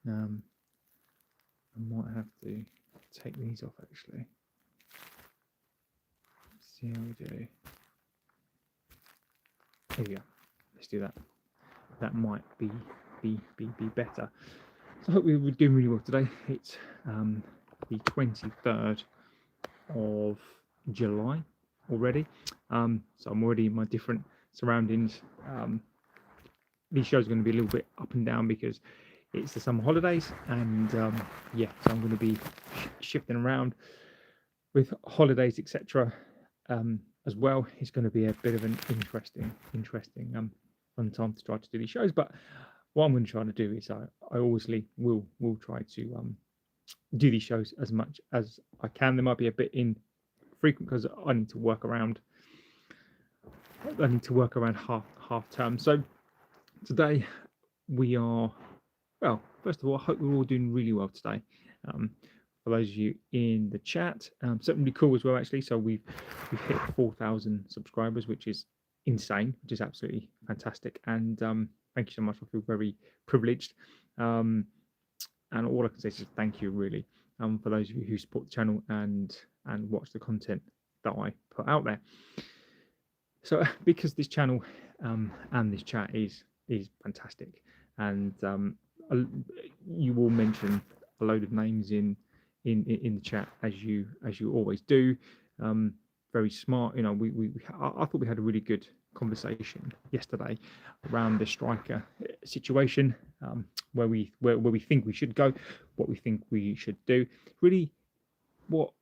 I might have to take these off actually. Let's see how we do. Here we go. Let's do that. That might be better. So I hope we're doing really well today. It's the 23rd of July already. So I'm already in my different surroundings. These shows are going to be a little bit up and down because it's the summer holidays, and yeah, so I'm going to be shifting around with holidays, etc. As well. It's going to be a bit of an interesting fun time to try to do these shows. But what I'm going to try to do is I always will try to do these shows as much as I can. They might be a bit infrequent because I need to work around. Half term. So today we are, well, first of all, I hope we're all doing really well today. For those of you in the chat, something really cool as well actually. So we've hit 4,000 subscribers, which is insane, which is absolutely fantastic. And thank you so much. I feel very privileged. And all I can say is just thank you really for those of you who support the channel and watch the content that I put out there. So because this channel and this chat is fantastic, and you will mention a load of names in the chat as you always do. Very smart. You know, I thought we had a really good conversation yesterday around the striker situation, where we think we should go, what we think we should do. Really, what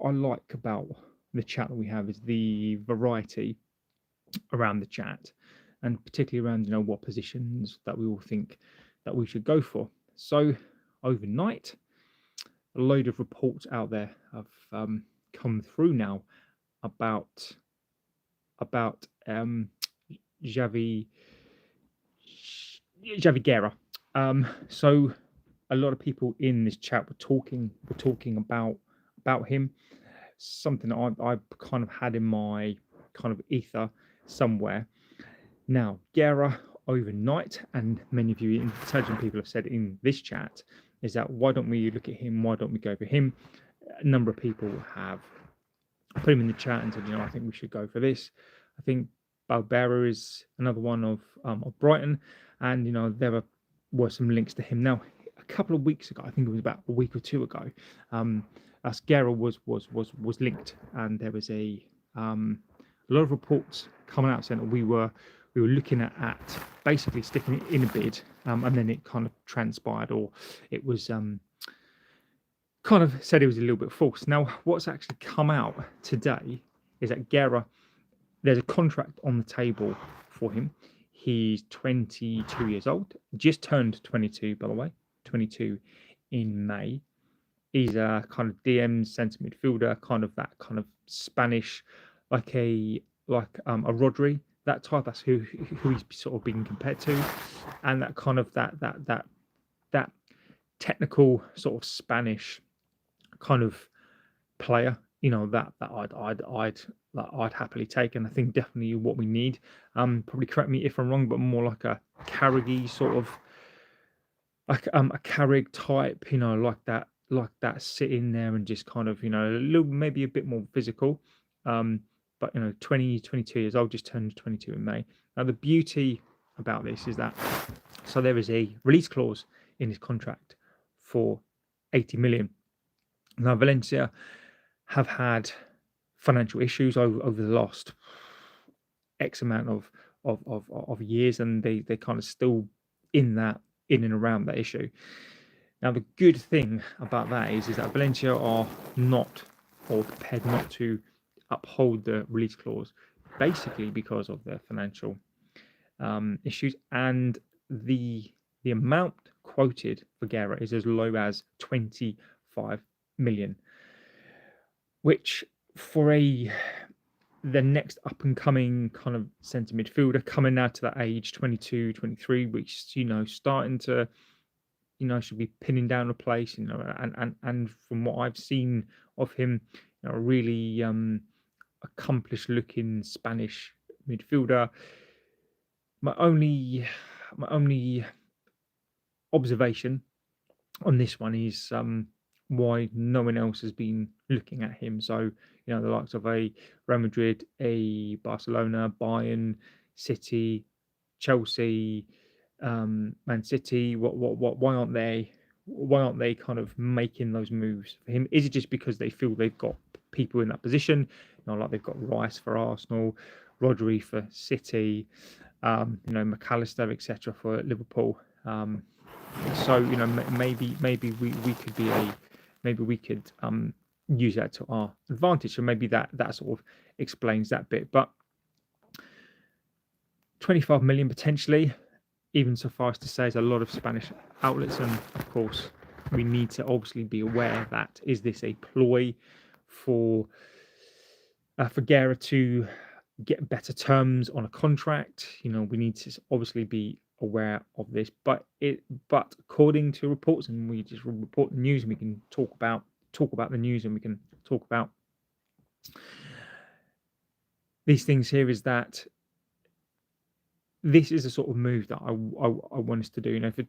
I like about the chat that we have is the variety around the chat, and particularly around, you know, what positions that we all think that we should go for. So overnight, a load of reports out there have come through now about Javi Guerra. So a lot of people in this chat were talking about him. Something that I kind of had in my kind of ether somewhere. Now, Guerra overnight, and many of you intelligent people have said in this chat, is that why don't we look at him? Why don't we go for him? A number of people have put him in the chat and said, you know, I think we should go for this. I think Balbera is another one of Brighton, and you know there were some links to him. Now, a couple of weeks ago, I think it was about a week or two ago, Guerra was linked, and there was a lot of reports coming out saying that we were looking at basically sticking it in a bid, and then it kind of transpired, or it was kind of said it was a little bit false. Now, what's actually come out today is that Guerra, there's a contract on the table for him. He's 22 years old, just turned 22, by the way, 22 in May. He's a kind of DM centre midfielder, kind of that kind of Spanish, like a Rodri, that type. That's who he's sort of being compared to, and that kind of that technical sort of Spanish kind of player, you know, that I'd happily take, and I think definitely what we need. Probably correct me if I'm wrong, but more like a Carrigy sort of, like a Carrig type, you know, like that sitting there and just kind of, you know, a little, maybe a bit more physical. But you know, 22 years old, just turned 22 in May. Now the beauty about this is that, so there is a release clause in his contract for 80 million. Now Valencia have had financial issues over the last X amount of years, and they kind of still in and around that issue. Now the good thing about that is that Valencia are not, or prepared not to, uphold the release clause, basically because of their financial issues, and the amount quoted for Guerra is as low as 25 million, which for the next up and coming kind of centre midfielder coming out to that age, 22, 23, which, you know, starting to, you know, should be pinning down a place, you know, and from what I've seen of him, you know, really accomplished looking Spanish midfielder. My only observation on this one is why no one else has been looking at him. So, the likes of a Real Madrid, a Barcelona, Bayern, City, Chelsea, Man City. What? Why aren't they kind of making those moves for him? Is it just because they feel they've got people in that position? Like they've got Rice for Arsenal, Rodri for City, McAllister, etc. for Liverpool. So maybe we could be maybe we could use that to our advantage. So maybe that sort of explains that bit. But 25 million potentially, even so far as to say, is a lot of Spanish outlets, and of course we need to obviously be aware that is this a ploy for Guerra to get better terms on a contract. We need to obviously be aware of this, but according to reports, and we just report the news, and we can talk about the news, and we can talk about these things here, is that this is a sort of move that I want us to do. For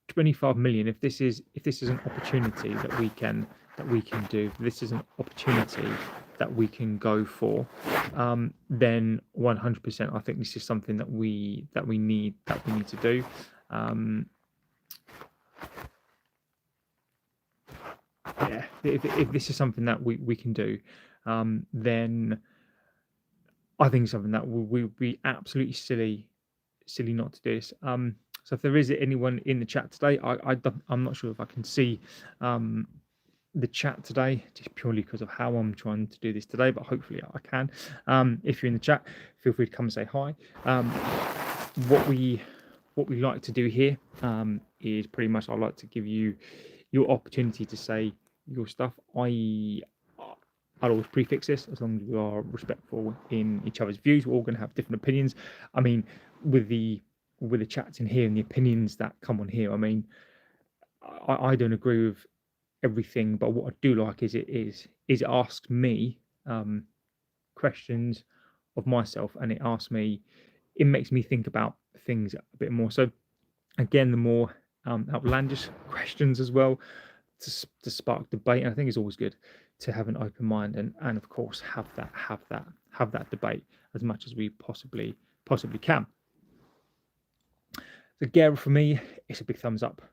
25 million, if this is an opportunity that we can do, this is an opportunity that we can go for, then 100% I think this is something that we need to do. If this is something that we can do, then I think something that would be absolutely silly not to do this. So if there is anyone in the chat today, I'm not sure if I can see the chat today, just purely because of how I'm trying to do this today, but hopefully I can. If you're in the chat, feel free to come and say hi. What we like to do here is pretty much, I like to give you your opportunity to say your stuff. I'll always prefix this, as long as we are respectful in each other's views. We're all going to have different opinions. I mean, with the chats in here and the opinions that come on here, I mean, I don't agree with everything, but what I do like is it asks me questions of myself, and it makes me think about things a bit more. So again, the more outlandish questions as well, to spark debate. And I think it's always good to have an open mind, and of course have that debate as much as we possibly can. So Guerra, for me, it's a big thumbs up.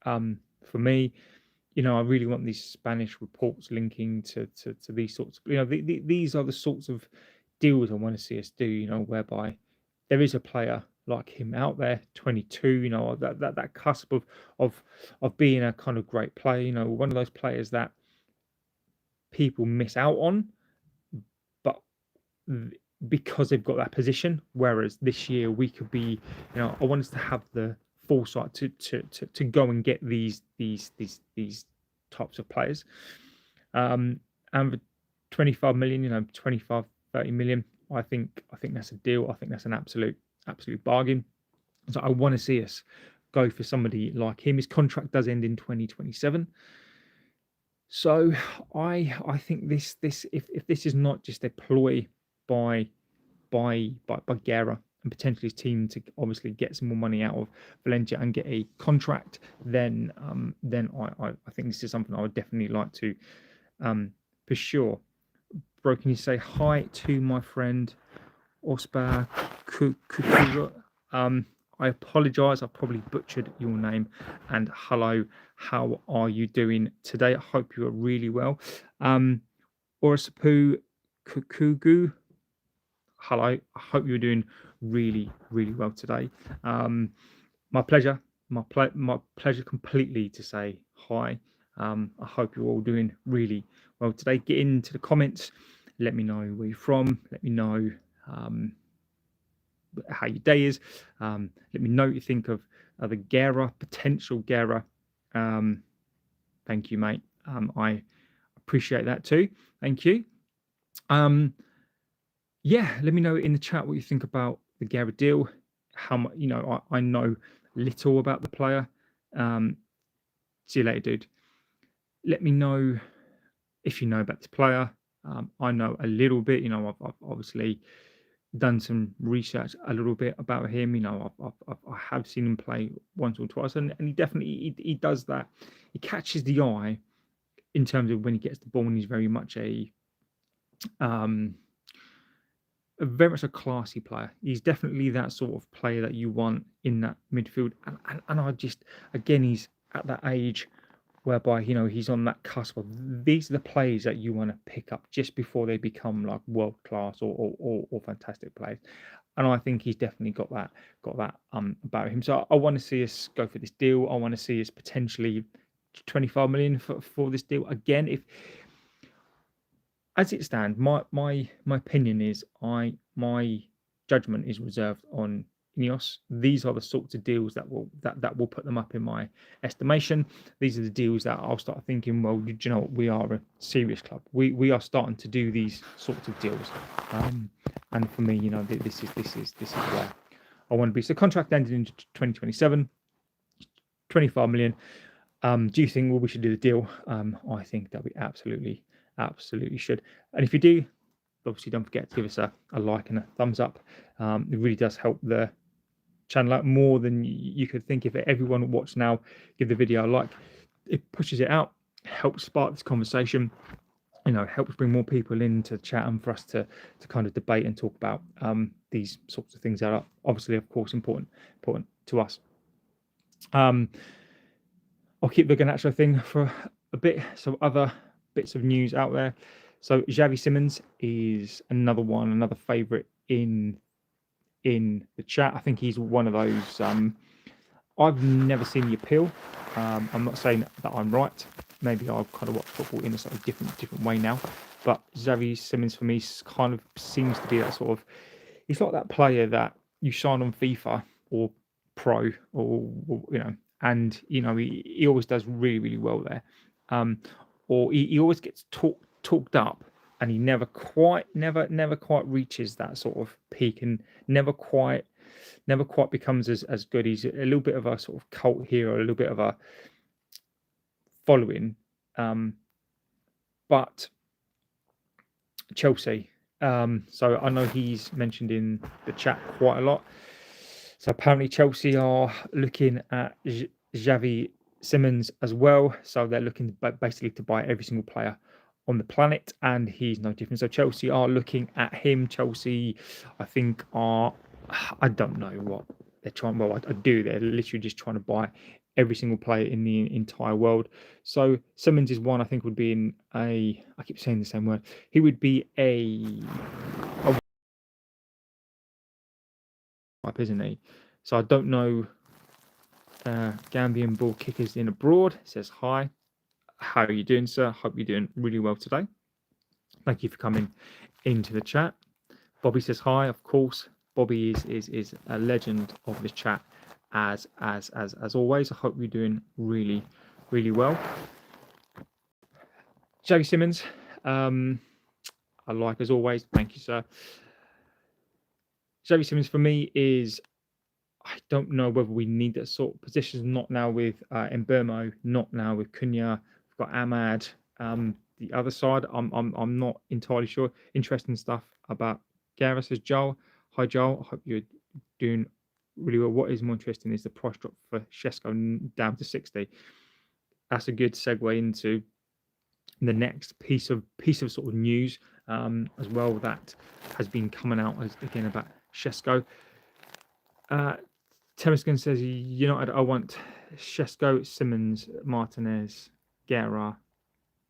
For me, I really want these Spanish reports linking to these sorts of, these are the sorts of deals I want to see us do, whereby there is a player like him out there, 22, that cusp of being a kind of great player, one of those players that people miss out on, but because they've got that position. Whereas this year we could be, I want us to have the foresight to go and get these types of players. And the 25 million, 25, 30 million, I think that's a deal. I think that's an absolute bargain. So I want to see us go for somebody like him. His contract does end in 2027. So I think this if this is not just a ploy by Guerra and potentially his team to obviously get some more money out of Valencia and get a contract, then I think this is something I would definitely like to pursue. Bro, can you say hi to my friend Osbar Kukura? I apologise, I probably butchered your name. And hello, how are you doing today? I hope you are really well. Orasapu Kukugu, hello, I hope you're doing really, really well today. My pleasure completely to say hi. I hope you're all doing really well today. Get into the comments, let me know where you're from, let me know how your day is. Let me know what you think of the Guerra, potential Guerra. Thank you, mate. I appreciate that too. Thank you. Yeah, let me know in the chat what you think about the Guerra deal. How much, I know little about the player. See you later, dude. Let me know if you know about this player. I know a little bit. I've obviously done some research a little bit about him. You know, I have seen him play once or twice, and he definitely he does that. He catches the eye in terms of when he gets the ball, and he's um, very much a classy player. He's definitely that sort of player that you want in that midfield, and I just again he's at that age whereby he's on that cusp of these are the players that you want to pick up just before they become like world class or fantastic players. And I think he's definitely got that about him. So I want to see us go for this deal. I want to see us potentially 25 million for this deal. Again, if as it stands, my opinion is my judgment is reserved on Ineos. These are the sorts of deals that will put them up in my estimation. These are the deals that I'll start thinking, well, you know what, we are a serious club. We are starting to do these sorts of deals. And for me, this is where I want to be. So contract ended in 2027, 25 million. Do you think we should do the deal? I think that we absolutely should. And if you do, obviously don't forget to give us a like and a thumbs up. It really does help the channel out more than you could think. If everyone watch now, give the video a like. It pushes it out, helps spark this conversation. Helps bring more people into the chat and for us to kind of debate and talk about these sorts of things that are obviously, of course, important to us. I'll keep the Garnacho thing for a bit. Some other bits of news out there. So Xavi Simons is another favourite in the chat. I think he's one of those. I've never seen the appeal. I'm not saying that I'm right. Maybe I've kind of watched football in a sort of different way now. But Xavi Simons for me kind of seems to be that sort of. He's like that player that you sign on FIFA or Pro or and he always does really well there. Or he always gets talked up, and he never quite reaches that sort of peak, and never quite becomes as good. He's a little bit of a sort of cult hero, a little bit of a following. But Chelsea. So I know he's mentioned in the chat quite a lot. So apparently Chelsea are looking at Xavi Simons as well. So they're looking basically to buy every single player on the planet, and he's no different. So Chelsea are looking at him. Chelsea, I think, I don't know what they're trying. Well, I do. They're literally just trying to buy every single player in the entire world. So Simons is one I think would be in I keep saying the same word. He would be a isn't he? So I don't know. Gambian ball kickers in abroad says hi. How are you doing, sir? Hope you're doing really well today. Thank you for coming into the chat. Bobby says hi. Of course, Bobby is a legend of the chat as always. I hope you're doing really well. Javi Simons, I like as always. Thank you, sir. Javi Simons for me is. I don't know whether we need that sort of positions. Not now with Mbermo, not now with Cunha. We've got Ahmad. The other side, I'm not entirely sure. Interesting stuff about Guerra, says Joel. Hi Joel, I hope you're doing really well. What is more interesting is the price drop for Chesco down to 60. That's a good segue into the next piece of sort of news as well that has been coming out again about Chesco. Temiskin says, United, I want Chesco, Simons, Martinez, Guerra,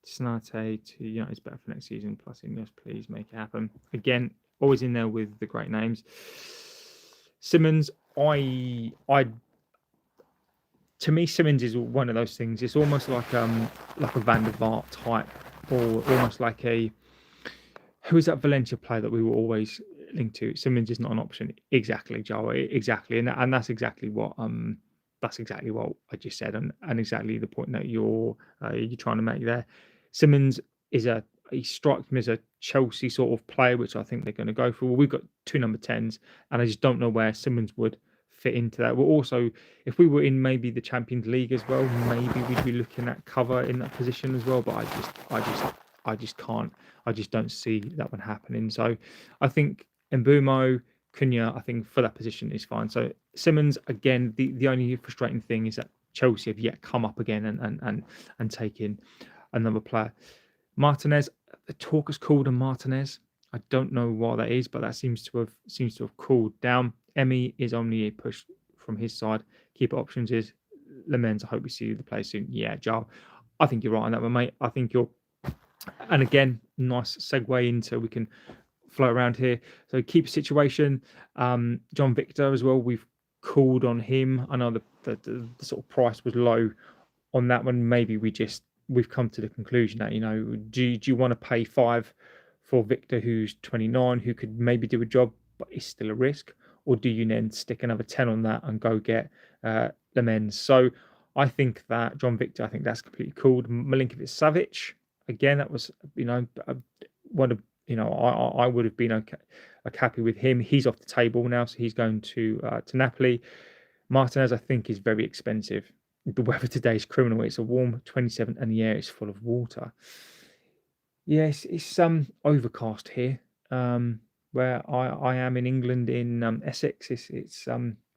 Snarte to United's better for next season. Plus, Ineos, please make it happen. Again, always in there with the great names. Simons, to me, Simons is one of those things. It's almost like a Van der Vaart type, or almost like who is that Valencia player that we were always linked to? Simons is not an option. Exactly, Joe. Exactly, and that's exactly what I just said, and exactly the point that you're trying to make there. Simons he strikes me as a Chelsea sort of player, which I think they're going to go for. Well, we've got 2 number 10s, and I just don't know where Simons would fit into that. Well, also, if we were in maybe the Champions League as well, maybe we'd be looking at cover in that position as well. But I just can't. I just don't see that one happening. So I think Mbumo, Cunha, I think for that position is fine. So Simmons, again, the only frustrating thing is that Chelsea have yet come up again and taken another player. Martinez, the talk has called on Martinez. I don't know why that is, but that seems to have cooled down. Emmy is only a push from his side. Keeper options is Lamens. I hope we see you the play soon. Yeah, Jar. I think you're right on that one, mate. I think you're. And again, nice segue into we can float around here. So keeper situation. John Victor as well. We've called on him. I know the sort of price was low on that one. Maybe we've come to the conclusion that, do you want to pay 5 for Victor, who's 29, who could maybe do a job but is still a risk, or do you then stick another 10 on that and go get Lamens? So I think that John Victor, I think that's completely cool. Milinkovic Savic, again, that was one of I would have been okay, happy with him. He's off the table now, so he's going to Napoli. Martinez, I think, is very expensive. The weather today is criminal. It's a warm 27 and the air is full of water. Yes, it's overcast here. Where I am in England, in Essex, it's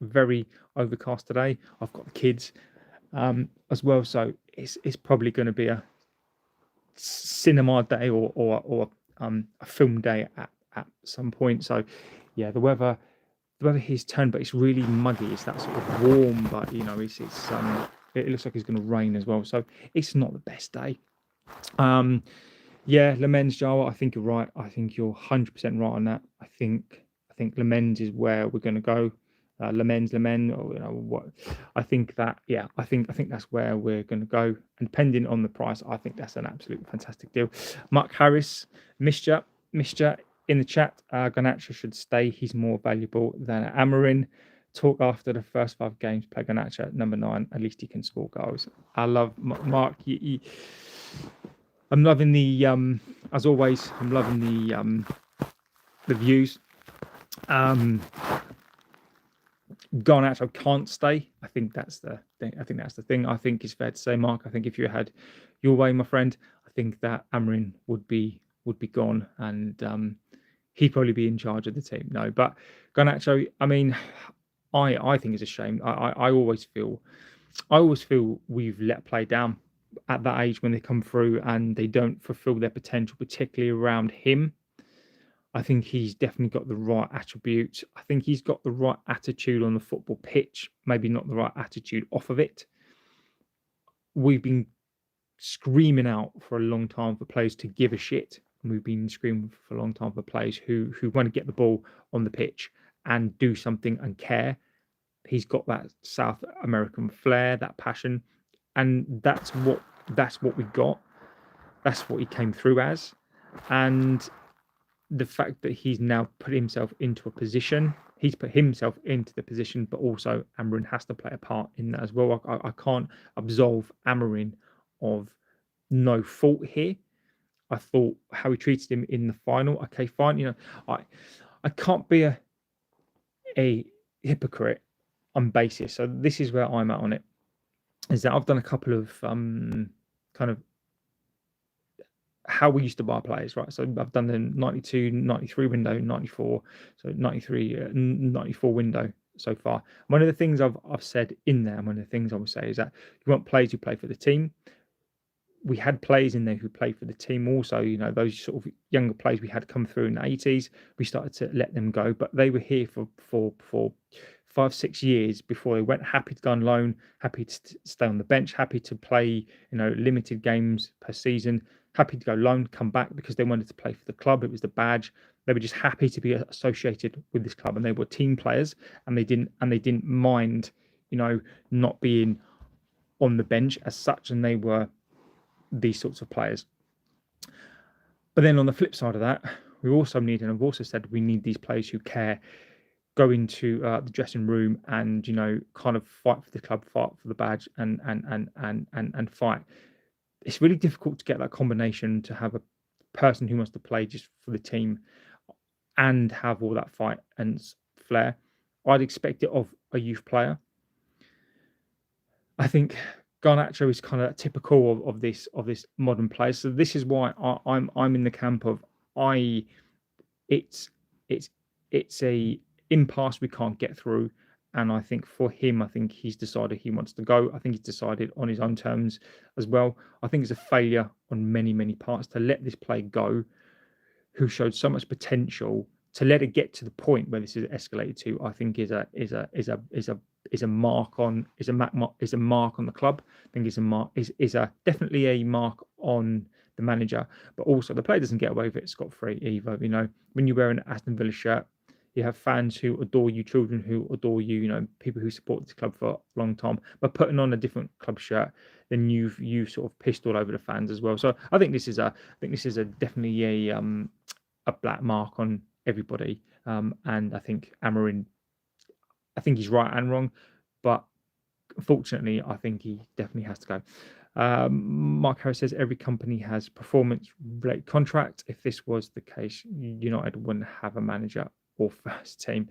very overcast today. I've got the kids as well, so it's probably going to be a cinema day or a film day at some point. So yeah, the weather here's turned, but it's really muggy. It's that sort of warm, but it looks like it's going to rain as well. So it's not the best day. Yeah, Lamens, Jawa, I think you're right. I think you're 100% right on that. I think Lamens is where we're going to go. Lamens, or what? I think that I think that's where we're going to go. And depending on the price, I think that's an absolute fantastic deal. Mark Harris, Misha in the chat. Garnacho should stay. He's more valuable than Amorim. Talk after the first 5 games. Play Garnacho at number 9. At least he can score goals. I love Mark. I'm loving the as always. I'm loving the views. Garnacho can't stay. I think that's the thing. I think it's fair to say, Mark. I think if you had your way, my friend, I think that Amorim would be gone, and he'd probably be in charge of the team. No, but Garnacho, I mean, I think it's a shame. I always feel we've let play down at that age when they come through and they don't fulfill their potential, particularly around him. I think he's definitely got the right attributes. I think he's got the right attitude on the football pitch, maybe not the right attitude off of it. We've been screaming out for a long time for players to give a shit. And we've been screaming for a long time for players who want to get the ball on the pitch and do something and care. He's got that South American flair, that passion, and that's what we got. That's what he came through as, and the fact that he's now put himself into a position, he's put himself into the position, but also Amorim has to play a part in that as well. I can't absolve Amorim of no fault here. I thought how he treated him in the final. Okay, fine. I can't be a hypocrite on basis. So this is where I'm at on it. Is that I've done a couple of kind of how we used to buy players, right? So I've done the 92, 93 window, 94, so 93, 94 window so far. One of the things I've said in there, one of the things I will say is that you want players who play for the team. We had players in there who played for the team also, those sort of younger players we had come through in the 80s, we started to let them go, but they were here for 5-6 years before they went, happy to go on loan, happy to stay on the bench, happy to play, limited games per season, happy to go loan, come back because they wanted to play for the club. It was the badge. They were just happy to be associated with this club, and they were team players, and they didn't mind, not being on the bench as such, and they were these sorts of players. But then on the flip side of that, we also need, and I've also said we need these players who care, go into the dressing room and kind of fight for the club, fight for the badge, and fight. It's really difficult to get that combination, to have a person who wants to play just for the team and have all that fight and flair. I'd expect it of a youth player. I think Garnacho is kind of typical of this modern player. So this is why I'm in the camp of it's it's a impasse we can't get through. And I think for him, I think he's decided he wants to go. I think he's decided on his own terms as well. I think it's a failure on many, many parts to let this player go, who showed so much potential. To let it get to the point where this is escalated to, I think is a mark on the club. I think it's a mark is a definitely a mark on the manager, but also the player doesn't get away with it scot-free either. You know, when you wear an Aston Villa shirt, you have fans who adore you, children who adore you, you know, people who support this club for a long time. But putting on a different club shirt, then you sort of pissed all over the fans as well. So I think this is a definitely a black mark on everybody. And I think Amorim, I think he's right and wrong, but unfortunately, I think he definitely has to go. Mark Harris says every company has performance-related contract. If this was the case, United wouldn't have a manager or first team.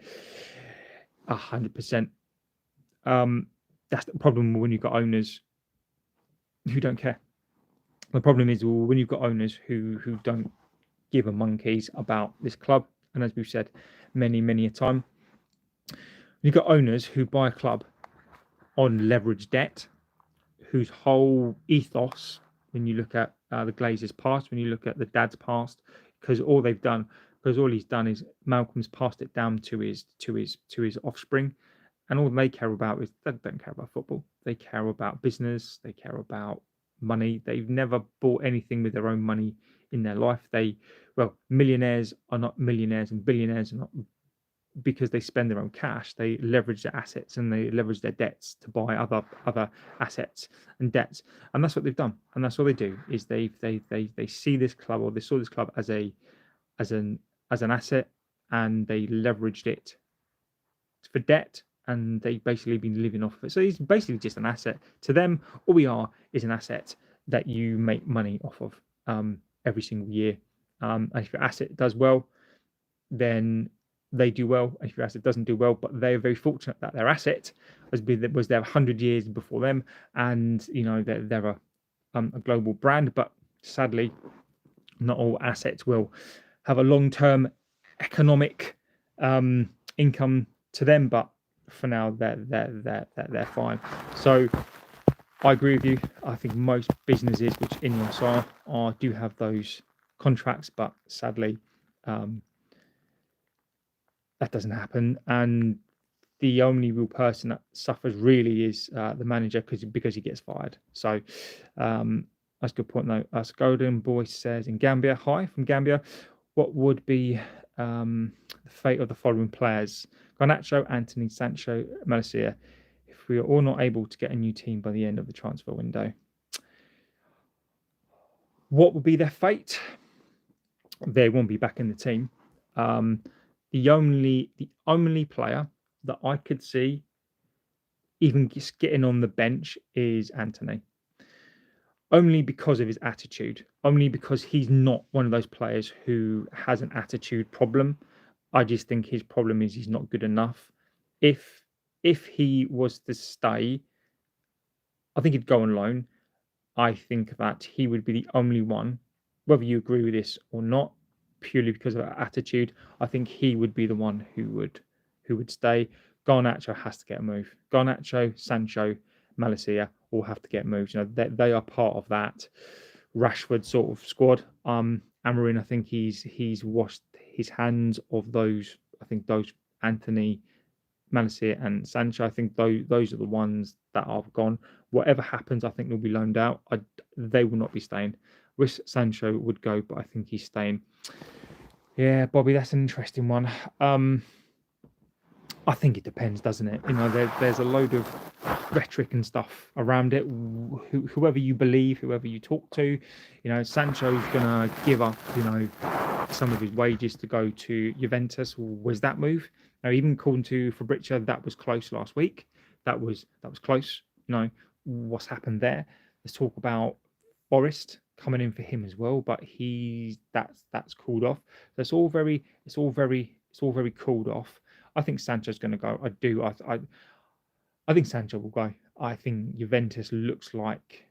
100%. That's the problem when you've got owners who don't care. The problem is when you've got owners who don't give a monkeys about this club, and as we've said many a time, you've got owners who buy a club on leveraged debt, whose whole ethos, when you look at the Glazers' past, when you look at the dad's past, because all he's done is Malcolm's passed it down to his offspring, and all they care about is they don't care about football. They care about business. They care about money. They've never bought anything with their own money in their life. Millionaires are not millionaires, and billionaires are not because they spend their own cash. They leverage their assets and they leverage their debts to buy other assets and debts, and that's what they've done. And that's all they do is they see this club, or they saw this club as an asset, and they leveraged it for debt, and they basically been living off of it. So it's basically just an asset to them. All we are is an asset that you make money off of every single year. And if your asset does well, then they do well. If your asset doesn't do well, but they're very fortunate that their asset was there 100 years before them, and they're a global brand. But sadly, not all assets will have a long-term economic income to them. But for now, they're fine. So I agree with you. I think most businesses, which Ineos do have those contracts, but sadly, that doesn't happen. And the only real person that suffers really is the manager because he gets fired. So that's a good point, though. Golden Boy says in Gambia, hi from Gambia, what would be the fate of the following players? Garnacho, Anthony, Sancho, Malacia, if we are all not able to get a new team by the end of the transfer window. What would be their fate? They won't be back in the team. The only player that I could see even just getting on the bench is Anthony. Only because of his attitude. Only because he's not one of those players who has an attitude problem. I just think his problem is he's not good enough. If he was to stay, I think he'd go on loan. I think that he would be the only one, whether you agree with this or not, purely because of our attitude, I think he would be the one who would stay. Garnacho has to get a move. Garnacho, Sancho, Malacia all have to get moved. They are part of that Rashford sort of squad. Amorim, I think he's washed his hands of those. I think those Anthony, Malacia, and Sancho. I think those are the ones that are gone. Whatever happens, I think they'll be loaned out. They will not be staying. Wish Sancho would go, but I think he's staying. Yeah, Bobby, that's an interesting one. I think it depends, doesn't it? There's a load of rhetoric and stuff around it. Whoever you believe, whoever you talk to, Sancho's gonna give up, some of his wages to go to Juventus. Was that move? Now, even according to Fabrizio, that was close last week. That was close. What's happened there? Let's talk about Forest coming in for him as well, but that's cooled off. So it's all very cooled off. I think Sancho's going to go. I do. I think Sancho will go. I think Juventus looks like,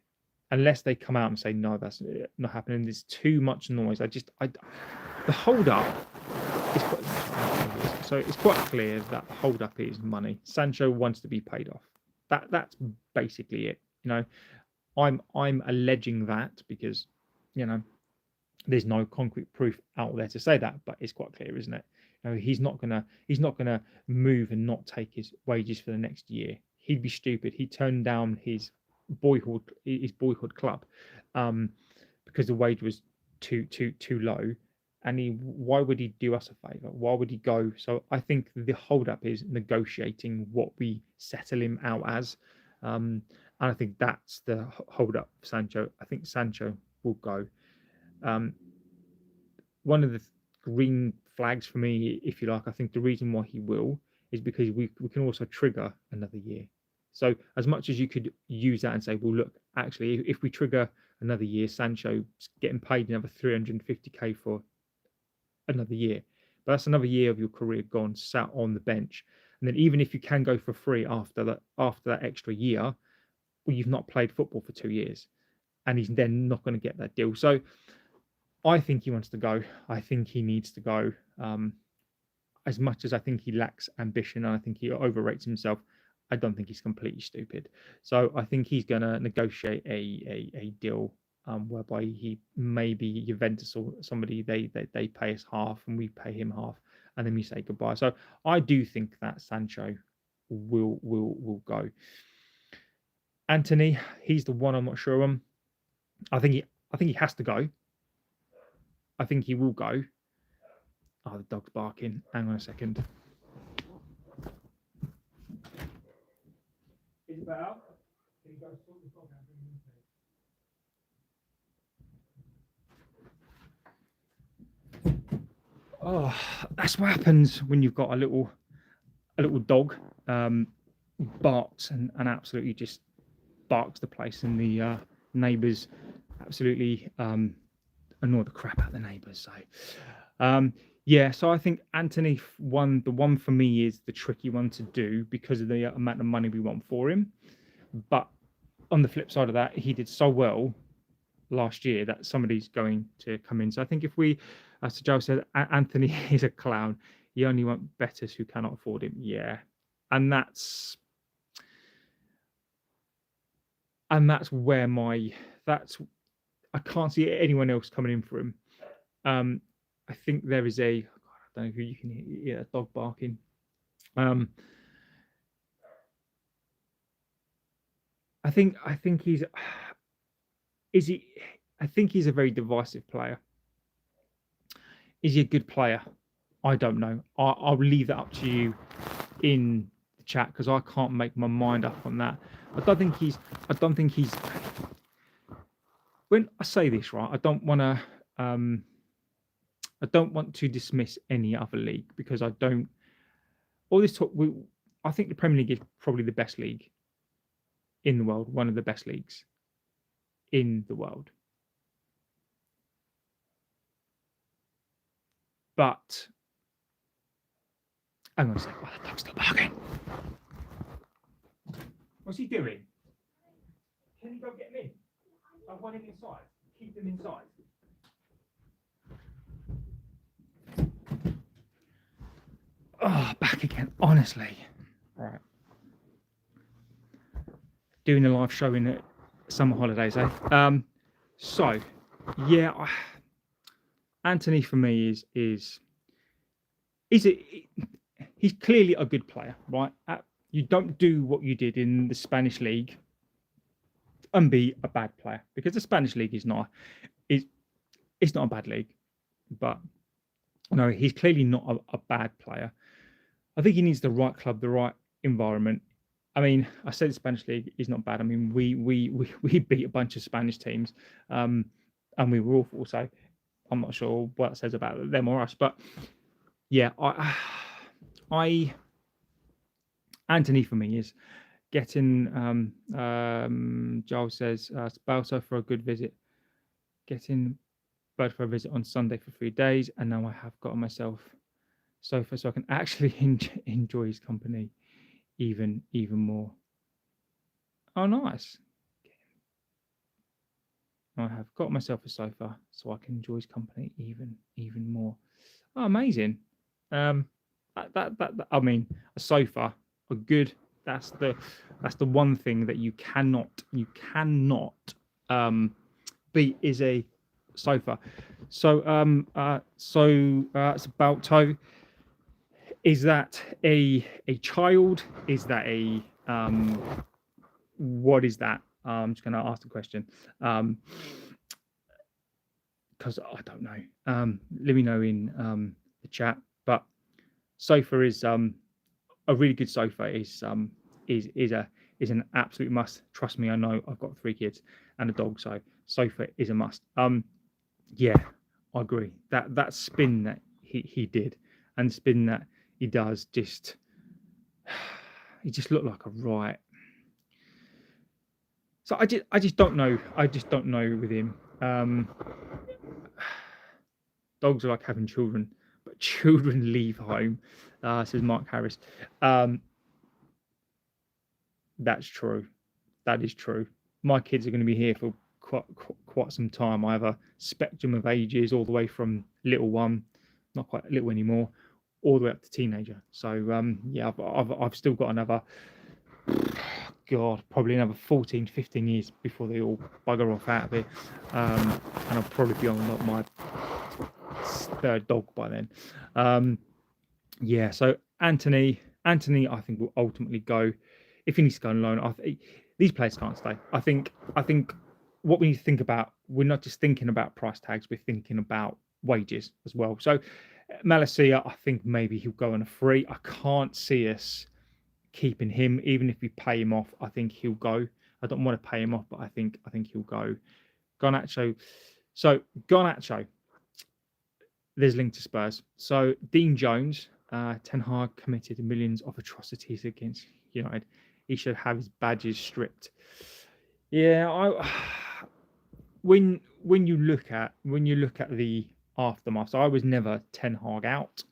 unless they come out and say no, that's not happening. There's too much noise. The hold up it's quite so it's quite clear that the hold up is money. Sancho wants to be paid off. That's basically it. You know, I'm alleging that because you know there's no concrete proof out there to say that, but it's quite clear, isn't it? You know, he's not gonna move and not take his wages for the next year. He'd be stupid. He'd turn down his boyhood club um, because the wage was too low. And why would he do us a favor? Why would he go? So I think the hold up is negotiating what we settle him out as, and I think that's the hold up for Sancho. I think Sancho will go. Um, One of the green flags for me, if you like, I think the reason why he will is because we can also trigger another year. So as much as you could use that and say, well, look, actually, if we trigger another year, Sancho's getting paid another 350k for another year. But that's another year of your career gone, sat on the bench. And then even if you can go for free after that extra year, well, you've not played football for 2 years, and he's then not going to get that deal. So I think he wants to go. I think he needs to go. As much as I think he lacks ambition and I think he overrates himself, I don't think he's completely stupid. So I think he's going to negotiate a deal whereby he maybe Juventus or somebody they pay us half and we pay him half, and then we say goodbye. So I do think that Sancho will go. Anthony, he's the one I'm not sure on. I think he has to go. I think he will go. Oh, the dog's barking. Hang on a second. Is it better? Can you go sort the dog out? Oh, that's what happens when you've got a little dog. Barks and absolutely just barks the place, and the neighbours absolutely annoy the crap out of the neighbours. So yeah, so I think Anthony the one for me is the tricky one to do because of the amount of money we want for him. But on the flip side of that, he did so well last year that somebody's going to come in. So I think if we, as Joe said, Anthony is a clown. You only want bettors who cannot afford him. Yeah, and that's where I can't see anyone else coming in for him. I think there is I don't know if you can hear a dog barking. I think he's I think he's a very divisive player. Is he a good player? I don't know. I'll leave that up to you in the chat because I can't make my mind up on that. I don't think he's. When I say this, right, I don't want to dismiss any other league because I don't. All this talk, I think the Premier League is probably the best league in the world, one of the best leagues in the world. But hang on a second. Oh, the dog's still barking. What's he doing? Can you go get him in? I want him inside. Keep him inside. Oh, back again. Honestly. Right. Doing a live show in summer holidays, eh? So, yeah, Anthony for me is he's clearly a good player, right? You don't do what you did in the Spanish league and be a bad player because the Spanish league is not it's not a bad league, but no, he's clearly not a bad player. I think he needs the right club, the right environment. I mean, I said the Spanish league is not bad. I mean, we beat a bunch of Spanish teams, and we were awful. So I'm not sure what that says about them or us, but yeah, I Anthony for me is getting. Joel says Balso for a good visit, getting Bird for a visit on Sunday for 3 days, and now I have got myself sofa so I can actually enjoy his company even more. Oh, nice. I have got myself a sofa so I can enjoy his company even more. Oh, amazing. I mean, a sofa, a good. That's the one thing that you cannot beat is a sofa. It's about toe. Is that a child? Is that a what is that? I'm just going to ask the question because I don't know. Let me know in the chat. But sofa is a really good sofa is an absolute must. Trust me, I know. I've got 3 kids and a dog, so sofa is a must. Yeah, I agree. That spin that he did and the spin that he does just he just looked like a right. So I just don't know. I just don't know with him. Dogs are like having children, but children leave home. Says Mark Harris. That's true. That is true. My kids are going to be here for quite some time. I have a spectrum of ages, all the way from little one, not quite little anymore, all the way up to teenager. So yeah, I've still got another, God, probably another 14, 15 years before they all bugger off out of it. And I'll probably be on my 3rd dog by then. Yeah, so Anthony, I think will ultimately go. If he needs to go on loan, these players can't stay. I think what we need to think about, we're not just thinking about price tags, we're thinking about wages as well. So Malacia, I think maybe he'll go on a free. I can't see us keeping him, even if we pay him off. I think he'll go. I don't want to pay him off, but I think he'll go. Garnacho. So Garnacho, there's linked to Spurs. So Dean Jones, Ten Hag committed millions of atrocities against United. He should have his badges stripped. Yeah, when you look at the aftermath, so I was never Ten Hag out.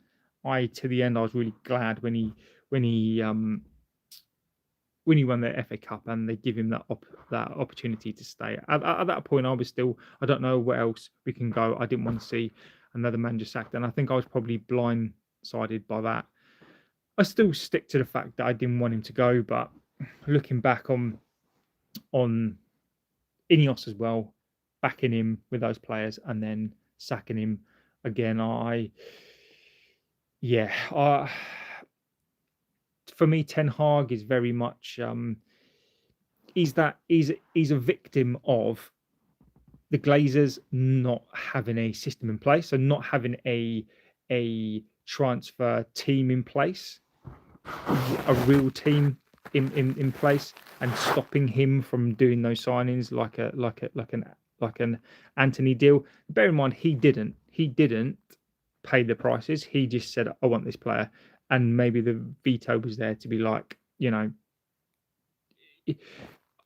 To the end, I was really glad when he won the FA Cup and they give him that opportunity to stay. At that point, I was still, I don't know where else we can go. I didn't want to see another manager sacked, and I think I was probably blindsided by that. I still stick to the fact that I didn't want him to go, but looking back on Ineos as well, backing him with those players and then sacking him again, for me, Ten Hag is very much he's a victim of the Glazers not having a system in place, so not having a transfer team in place, a real team in place, and stopping him from doing those signings like an Anthony deal. Bear in mind, he didn't pay the prices. He just said, I want this player, and maybe the veto was there to be like, I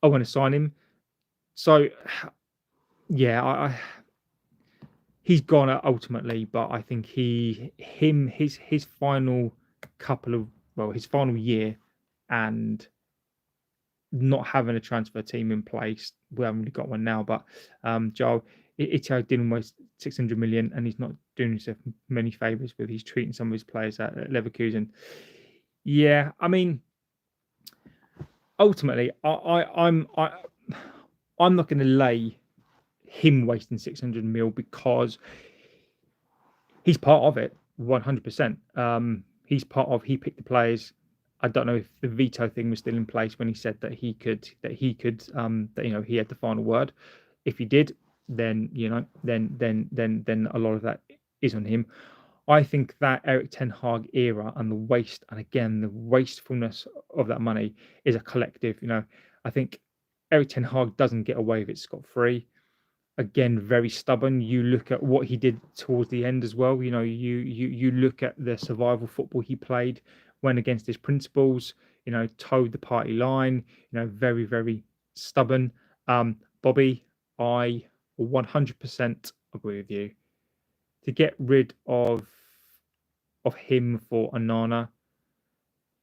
want to sign him. So yeah, he's gone ultimately, but I think his final his final year and not having a transfer team in place. We haven't really got one now, but Joel Ito didn't waste 600 million, and he's not doing himself many favors with he's treating some of his players at Leverkusen. Yeah, I mean, ultimately, I'm not going to lay him wasting 600 mil because he's part of it 100%. He picked the players. I don't know if the veto thing was still in place when he said that he had the final word. If he did, then then a lot of that is on him. I think that Eric Ten Hag era and the waste, and again the wastefulness of that money is a collective. I think Eric Ten Hag doesn't get away with it scot-free. Again, very stubborn. You look at what he did towards the end as well. You look at the survival football he played, went against his principles. Towed the party line. Very, very stubborn. Bobby, I 100% agree with you. To get rid of him for Onana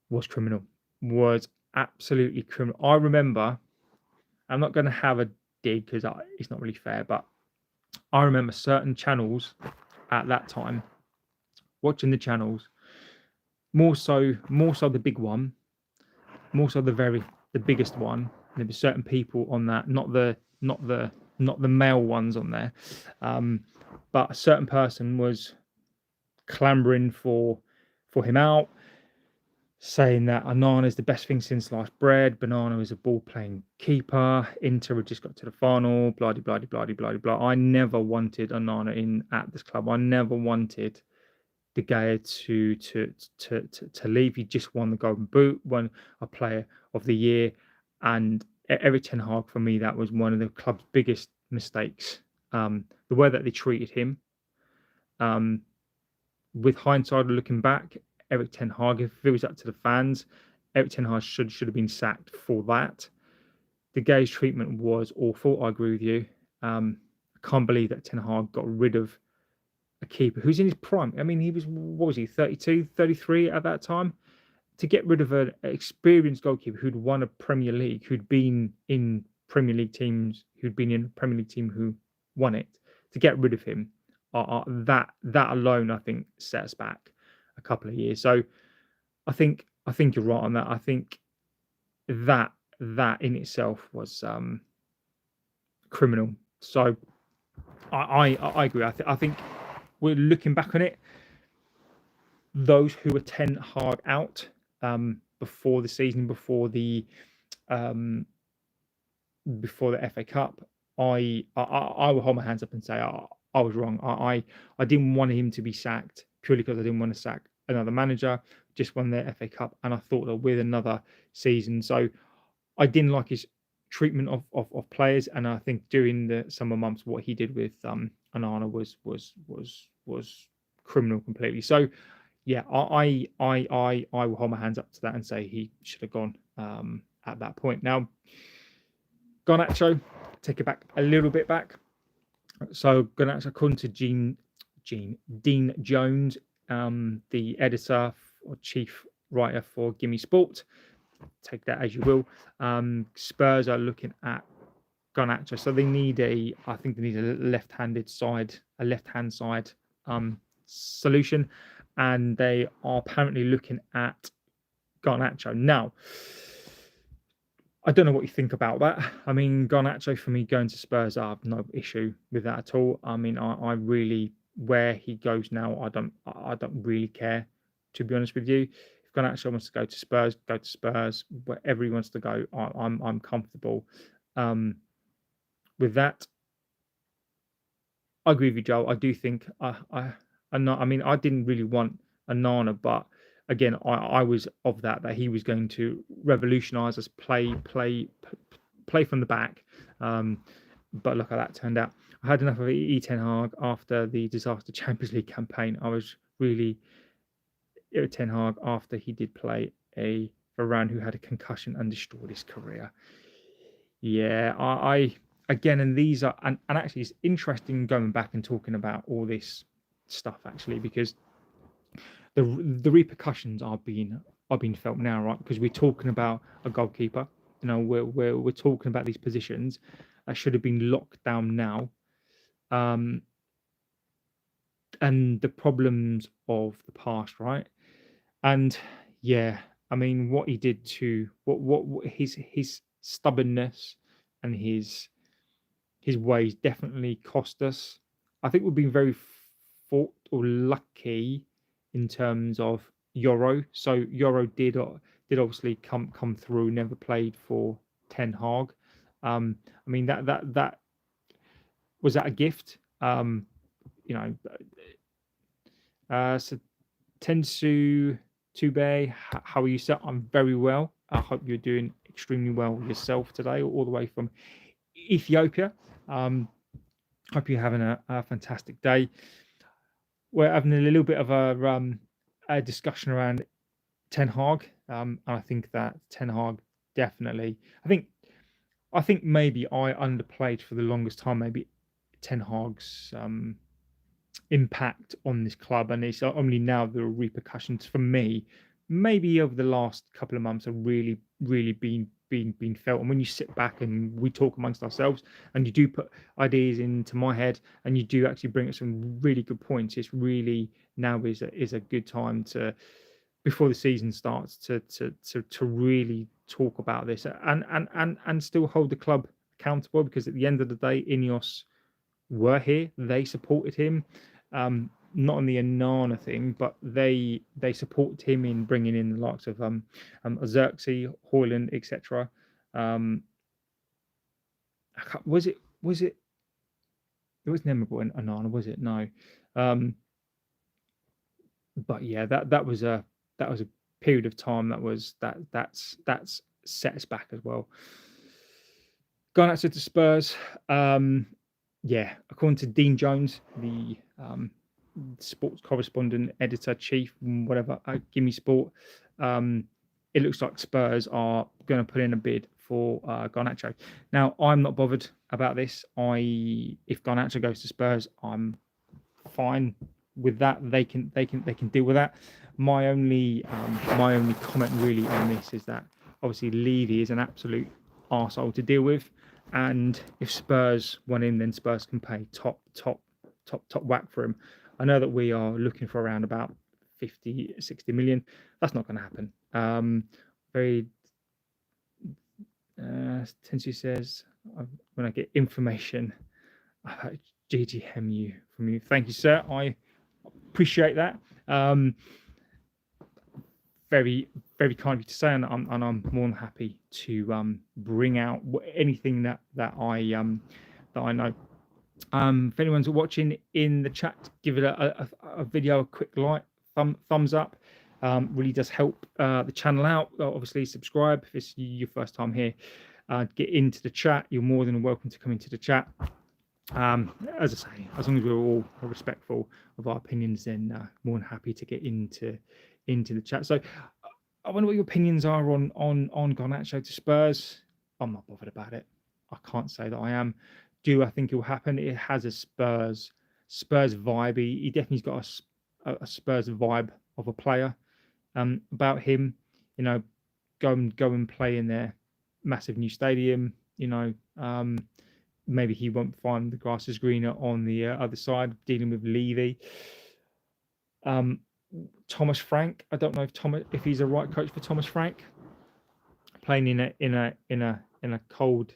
was criminal. Was absolutely criminal. I remember. I'm not going to have a dig because it's not really fair, but I remember certain channels at that time, watching the channels, more so the big one, more so the biggest one. There were certain people on that, not the male ones on there, but a certain person was clambering for him out, saying that Onana is the best thing since sliced bread. Banana is a ball playing keeper. Inter had just got to the final. Blah blah blah blah blah blah. I never wanted Onana in at this club. I never wanted De Gea to leave. He just won the Golden Boot, won a Player of the Year, and Eric Ten Hag, for me, that was one of the club's biggest mistakes. The way that they treated him. With hindsight, looking back, Eric Ten Hag, if it was up to the fans, Eric Ten Hag should have been sacked for that. De Gea's treatment was awful. I agree with you. I can't believe that Ten Hag got rid of a keeper who's in his prime. I mean, he was, what was he, 32, 33 at that time? To get rid of an experienced goalkeeper who'd won a Premier League, who'd been in Premier League teams, who'd been in a Premier League team who won it, to get rid of him, that alone, I think, set us back a couple of years. So I think you're right on that. I think that in itself was criminal. So I agree. I think we're looking back on it. Those who were Ten Hag out before the season, before the FA Cup, I will hold my hands up and say I was wrong. I didn't want him to be sacked purely because I didn't want to sack another manager. Just won their FA Cup, and I thought that with another season, so I didn't like his treatment of players, and I think during the summer months, what he did with Onana was criminal completely. So yeah, I will hold my hands up to that and say he should have gone at that point. Now, Garnacho, take it back a little bit back. So Garnacho, according to Dean Jones, the editor or chief writer for Gimme Sport, take that as you will. Spurs are looking at Garnacho, so they need I think they need a left-hand side solution, and they are apparently looking at Garnacho. Now, I don't know what you think about that. I mean, Garnacho, for me, going to Spurs, I have no issue with that at all. I mean, I really, where he goes now, I don't really care, to be honest with you. If Garnacho wants to go to Spurs, go to Spurs. Wherever he wants to go, I'm comfortable with that. I agree with you, Joel. I do think I mean, I didn't really want Onana, but again, I was of that he was going to revolutionise us, play from the back. But look how that turned out. I had enough of Ten Hag after the disaster Champions League campaign. I was really Ten Hag after he did play a Varane who had a concussion and destroyed his career. Yeah, I again, and these are and actually it's interesting going back and talking about all this stuff actually, because the repercussions are being felt now, right? Because we're talking about a goalkeeper. You know, we're talking about these positions that should have been locked down now, and the problems of the past, right? And yeah, I mean, what he did to what his stubbornness and his ways definitely cost us. I think we've been very lucky in terms of Euro. So Euro did obviously come through. Never played for Ten Hag. I mean that was that a gift. You know. So Tensu Tube, how are you, sir? I'm very well. I hope you're doing extremely well yourself today, all the way from Ethiopia. Hope you're having a fantastic day. We're having a little bit of a discussion around Ten Hag. And I think that Ten Hag definitely. I think maybe I underplayed for the longest time. Maybe Ten Hag's impact on this club, and it's only now the repercussions for me. Maybe over the last couple of months have really been felt. And when you sit back and we talk amongst ourselves, and you do put ideas into my head, and you do actually bring up some really good points, it's really now is a good time to before the season starts to really talk about this and still hold the club accountable, because at the end of the day, Ineos were here, they supported him, not on the Anana thing, but they supported him in bringing in the likes of Xerxes, Hoyland, etc. Was it it was memorable in Anana, was it? No. But yeah, that was a period of time that's set us back as well. Garnacho to Spurs. Yeah, according to Dean Jones, the sports correspondent, editor, chief, whatever, Gimme Sport, it looks like Spurs are going to put in a bid for Garnacho. Now, I'm not bothered about this. If Garnacho goes to Spurs, I'm fine with that. They can deal with that. My only comment really on this is that obviously Levy is an absolute arsehole to deal with, and if Spurs want him, then Spurs can pay top whack for him. I know that we are looking for around about 50-60 million. That's not going to happen. Very Tensu says, when I get information about GGMU from you, thank you, sir. I appreciate that. Very kind of you to say, and I'm more than happy to bring out anything that I know. If anyone's watching in the chat, give it a video a quick like, thumbs up. Really does help the channel out. Obviously, subscribe if it's your first time here. Get into the chat. You're more than welcome to come into the chat. As I say, as long as we're all respectful of our opinions, then more than happy to get into the chat. So I wonder what your opinions are on Garnacho to Spurs. I'm not bothered about it. I can't say that I am. Do I think it will happen? It has a Spurs vibe. He definitely's got a Spurs vibe of a player about him. You know, go and play in their massive new stadium. You know, maybe he won't find the grass is greener on the other side, dealing with Levy. Thomas Frank. I don't know if he's a right coach for Thomas Frank. Playing in a cold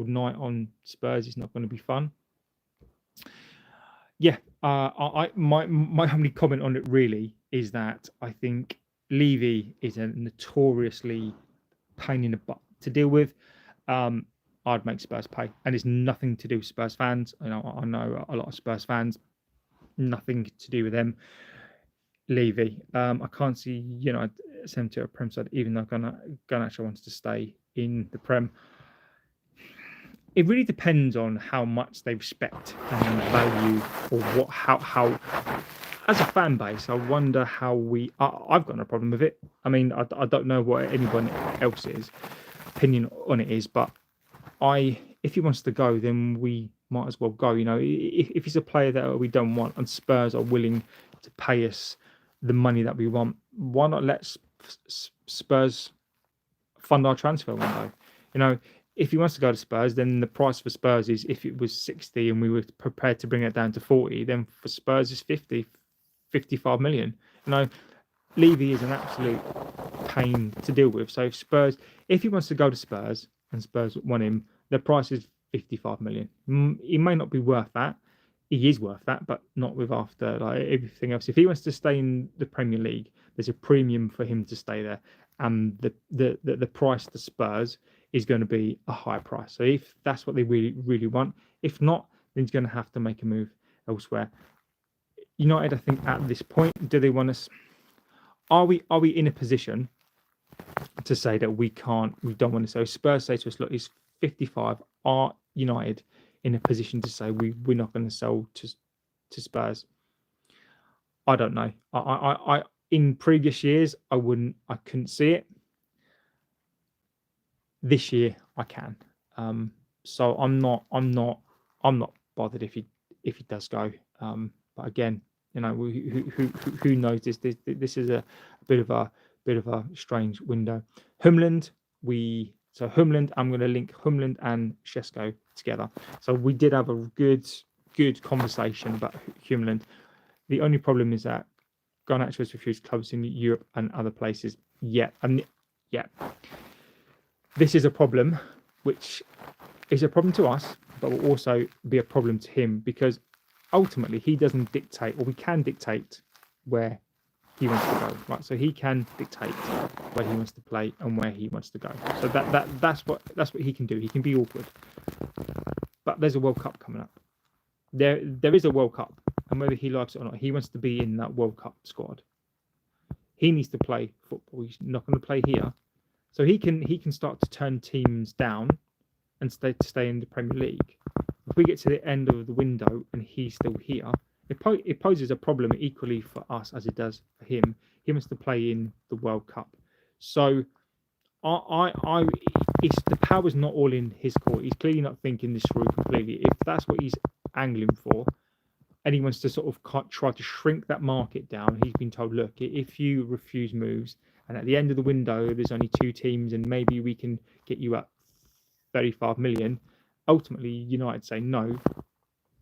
night on Spurs is not going to be fun. Yeah, my only comment on it really is that I think Levy is a notoriously pain in the butt to deal with. I'd make Spurs pay, and it's nothing to do with Spurs fans. I know a lot of Spurs fans. Nothing to do with them. Levy, I can't see send him to a Prem side, even though Garnacho wants to stay in the Prem. It really depends on how much they respect and value, or how as a fan base. I wonder how I've got no problem with it. I mean, I don't know what anyone else's opinion on it is, but if he wants to go, then we might as well go. You know, if he's a player that we don't want, and Spurs are willing to pay us the money that we want, why not let Spurs fund our transfer window? You know, if he wants to go to Spurs, then the price for Spurs is, if it was 60 and we were prepared to bring it down to 40, then for Spurs is 55 million. You know, Levy is an absolute pain to deal with. So if he wants to go to Spurs and Spurs want him, the price is 55 million. He may not be worth that. He is worth that, but not with after like everything else. If he wants to stay in the Premier League, there's a premium for him to stay there, and the price to Spurs is going to be a high price. So if that's what they really want, if not, then he's going to have to make a move elsewhere. United, I think at this point, do they want us? Are we in a position to say that we don't want to? So Spurs say to us, look, it's 55. Are United in a position to say we're not going to sell to Spurs? I don't know. I in previous years I couldn't see it. This year I can. So I'm not bothered if he does go. But again, you know, who knows? This is a bit of a strange window. Humland, I'm going to link Humland and Chesco together. So we did have a good conversation about Humland. The only problem is that Garnacho has refused clubs in Europe and other places. Yeah, and yeah, this is a problem, which is a problem to us, but will also be a problem to him because ultimately he doesn't dictate, or we can dictate where he wants to go, right? So he can dictate where he wants to play and where he wants to go. So that's what he can do. He can be awkward. But there's a World Cup coming up. There is a World Cup, and whether he likes it or not, he wants to be in that World Cup squad. He needs to play football. He's not going to play here, so he can start to turn teams down and stay in the Premier League. If we get to the end of the window and he's still here, it poses a problem equally for us as it does for him. He wants to play in the World Cup, so it's the power's not all in his court. He's clearly not thinking this through completely. If that's what he's angling for, and he wants to sort of try to shrink that market down, he's been told, look, if you refuse moves, and at the end of the window there's only 2 teams, and maybe we can get you at 35 million. Ultimately, United say no.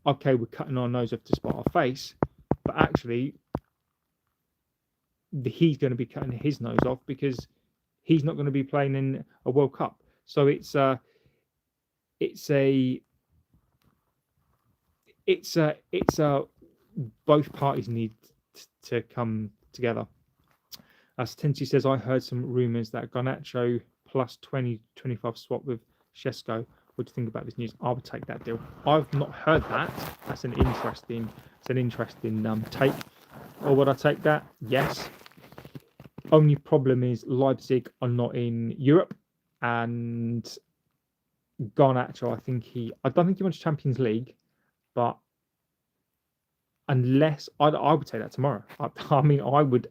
Okay, we're cutting our nose off to spite our face, but actually, he's going to be cutting his nose off because he's not going to be playing in a World Cup. So it's both parties need to come together. As Tensi says, I heard some rumours that Garnacho plus 20-25 swap with Chesco. What do you think about this news? I would take that deal. I've not heard that. That's an interesting take. Or would I take that? Yes. Only problem is Leipzig are not in Europe, and Garnacho, I don't think he wants Champions League, but unless I would take that tomorrow. I mean, I would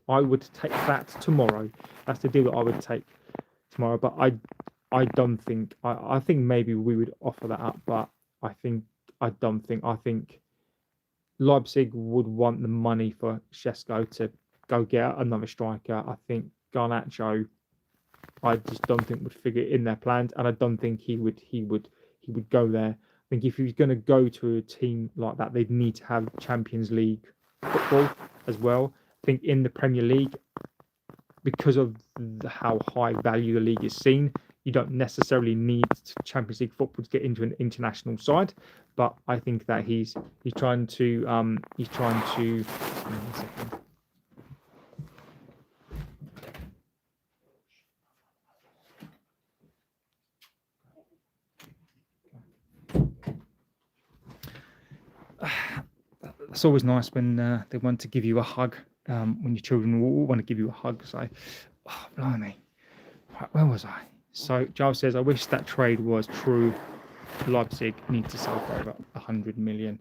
take that tomorrow. That's the deal that I would take tomorrow. But I don't think I think maybe we would offer that up, but I think Leipzig would want the money for Chesco to go get another striker. I think Garnacho, I just don't think would figure in their plans, and I don't think he would go there. I think if he was going to go to a team like that, they'd need to have Champions League football as well. I think in the Premier League, because of how high value the league is seen, you don't necessarily need Champions League football to get into an international side. But I think that he's trying to it's always nice when they want to give you a hug, when your children will want to give you a hug. So, oh, blimey, where was I? So Giles says, I wish that trade was true. Leipzig need to sell for over 100 million.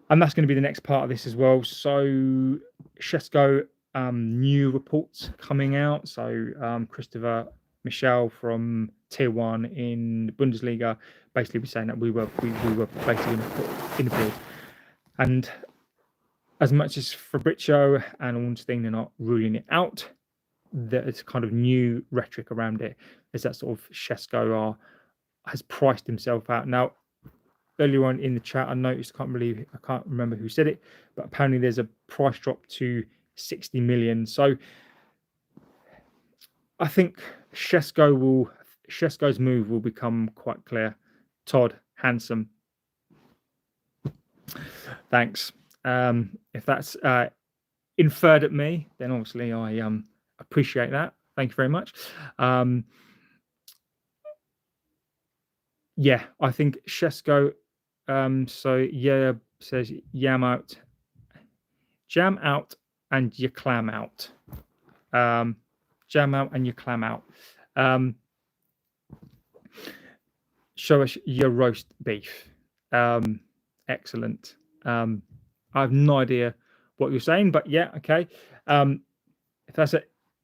And that's going to be the next part of this as well. So Chesco, new reports coming out. So Christopher Michel from Tier 1 in the Bundesliga basically was saying that we were basically in the field. And as much as Fabrizio and Ornstein are not ruling it out, there's kind of new rhetoric around it. Is that sort of Chesco has priced himself out. Now, earlier on in the chat, I noticed, I can't remember who said it, but apparently there's a price drop to 60 million. So I think Chesco's move will become quite clear. Todd, handsome. Thanks. If that's inferred at me, then obviously I appreciate that. Thank you very much. Yeah, I think Chesco. So yeah, says jam out, and you clam out. Jam out and you clam out. Show us your roast beef. Excellent. I have no idea what you're saying, but yeah, okay. If that's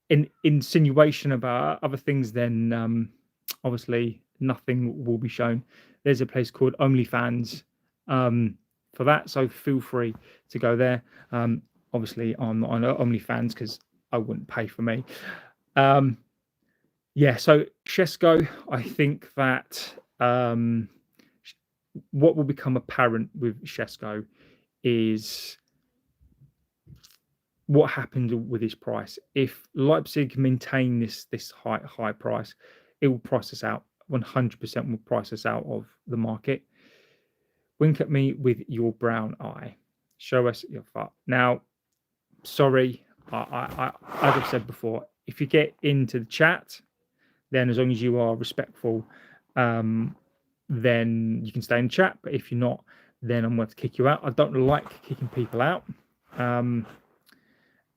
an insinuation about other things, then obviously nothing will be shown. There's a place called OnlyFans for that, so feel free to go there. Obviously, I'm not on OnlyFans because I wouldn't pay for me. Yeah, so Chesco, I think that what will become apparent with Chesco is what happened with this price? If Leipzig maintain this high price, it will price us out. 100% will price us out of the market. Wink at me with your brown eye. Show us your fart. Now, sorry, as I've said before, if you get into the chat, then as long as you are respectful, then you can stay in chat. But if you're not, then I'm going to kick you out. I don't like kicking people out.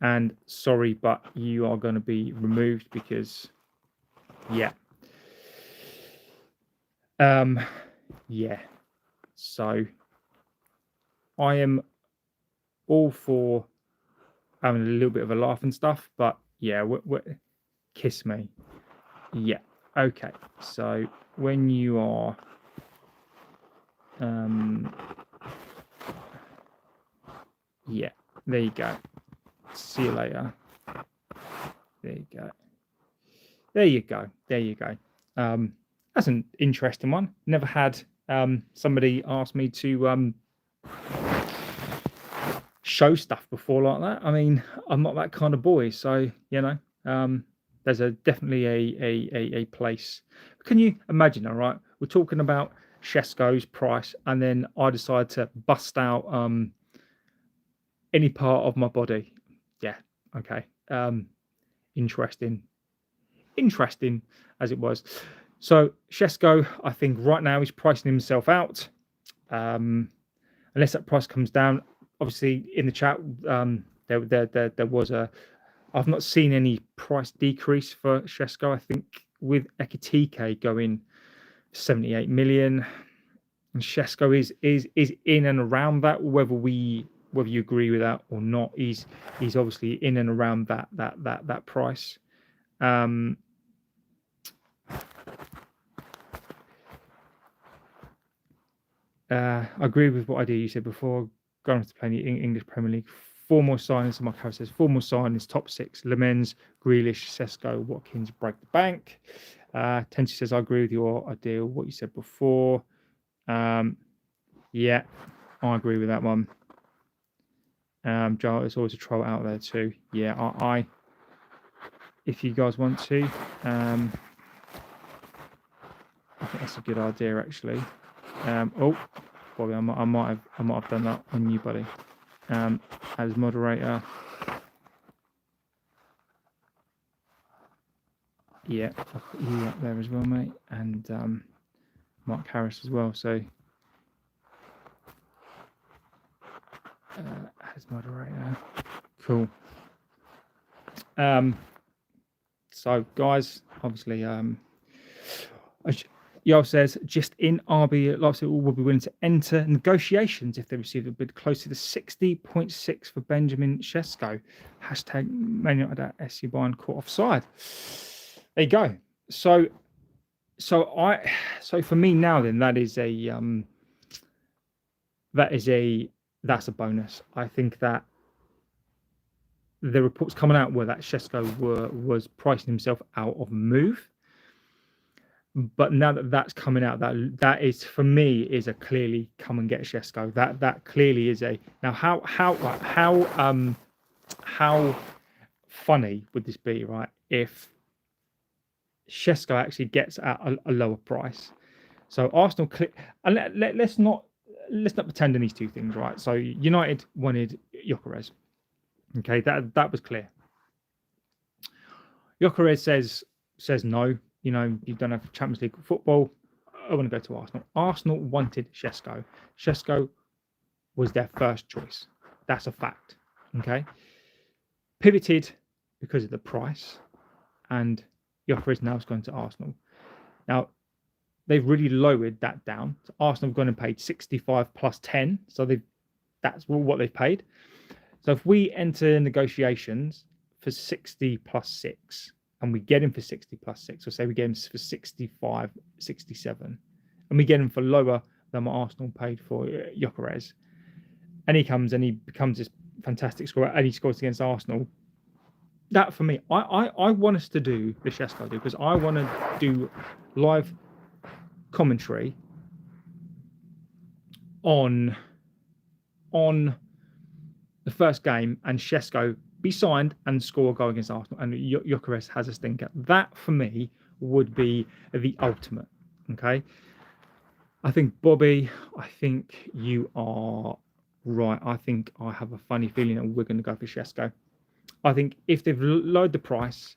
And sorry, but you are going to be removed because, yeah. Yeah. So I am all for having a little bit of a laugh and stuff, but yeah, kiss me. Yeah. Okay. So when you are yeah, there you go. See you later. There you go. There you go. There you go. That's an interesting one. Never had somebody ask me to show stuff before like that. I mean, I'm not that kind of boy, so you know, there's definitely a place. Can you imagine? All right, we're talking about Chesco's price, and then I decide to bust out any part of my body. Yeah, okay. Interesting as it was. So Chesco, I think right now he's pricing himself out. Unless that price comes down. Obviously, in the chat, there was a. I've not seen any price decrease for Chesco. I think with Ekitike going 78 million, and Chesco is in and around that. Whether you agree with that or not, he's obviously in and around that price. I agree with what you said before. Going to play in the English Premier League. 4 more signings. My cover says 4 more signings. Top 6: Lemens, Grealish, Sesko, Watkins, break the bank. Tensi says I agree with your idea. What you said before. Yeah, I agree with that one. Joel, there's always a troll out there too. Yeah, I if you guys want to, I think that's a good idea actually. Oh, Bobby, I might have done that on you, buddy. As moderator. Yeah, I'll put you up there as well, mate, and Mark Harris as well. So as moderator, cool. So guys, obviously, Yo says, just in RB Leipzig will be willing to enter negotiations if they receive a bid closer to 60.6 for Benjamin Chesco. Hashtag Man United at SC Bayern caught offside. There you go. So for me now, then that's a bonus. I think that the reports coming out were that Chesco was pricing himself out of a move. But now that's coming out, that is for me is a clearly come and get Chesco. That clearly is a now how funny would this be, right? If Chesco actually gets at a lower price. So Arsenal and let's not pretend in these two things, right? So United wanted Gyökeres. Okay, that was clear. Gyökeres says no. You know, you don't have Champions League football. I want to go to Arsenal. Arsenal wanted Chesco. Chesco was their first choice. That's a fact. Okay. Pivoted because of the price, and Gyökeres now is going to Arsenal. Now, they've really lowered that down. So Arsenal have gone and paid 65 plus 10. So that's what they've paid. So if we enter negotiations for 60 plus 6, and we get him for 60 plus 6, or say we get him for 65, 67, and we get him for lower than what Arsenal paid for Gyökeres, and he comes and he becomes this fantastic scorer, and he scores against Arsenal. That for me, I want us to do the Chesco do, because I want to do live commentary on the first game, and Chesco be signed and score a goal against Arsenal, and Gyökeres has a stinker. That for me would be the ultimate. Okay, I think Bobby. I think you are right. I think I have a funny feeling that we're going to go for Chesco. I think if they've lowered the price,